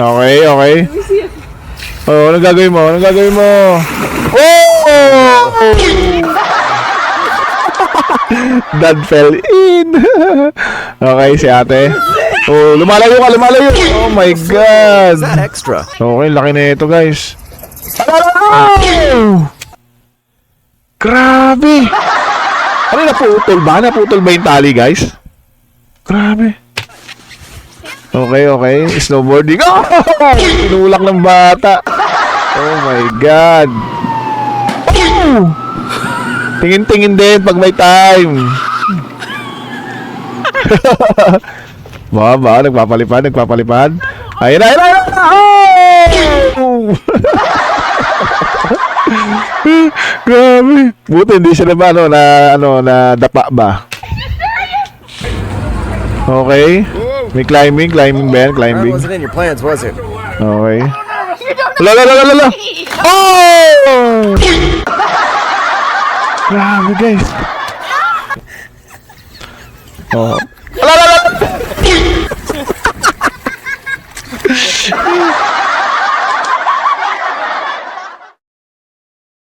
Okay, okay. Oh, anong gagawin mo? Anong gagawin mo? Oh! Dad fell in. Okay, si ate. Oh, lumalayo ka, lumalayo. Oh my God. Is that extra? Okay, laki na ito, guys. Oh! Grabe. Ano, naputol ba? Naputol ba yung tali, guys? Grabe. Okay, okay. Snowboarding. Oh! Tinulak ng bata. Oh my God. Oh! Tingin-tingin din pag may time. Ba, nagpapalipad, nagpapalipad. Ayun na, ayun na, ayun na. Oh! Grabe. Buti hindi siya naman, na dapa ba? Okay. May climbing ba yan? That Climbing. wasn't in your plans, was it? Okay. La. Oh! Grabe, guys. Oh,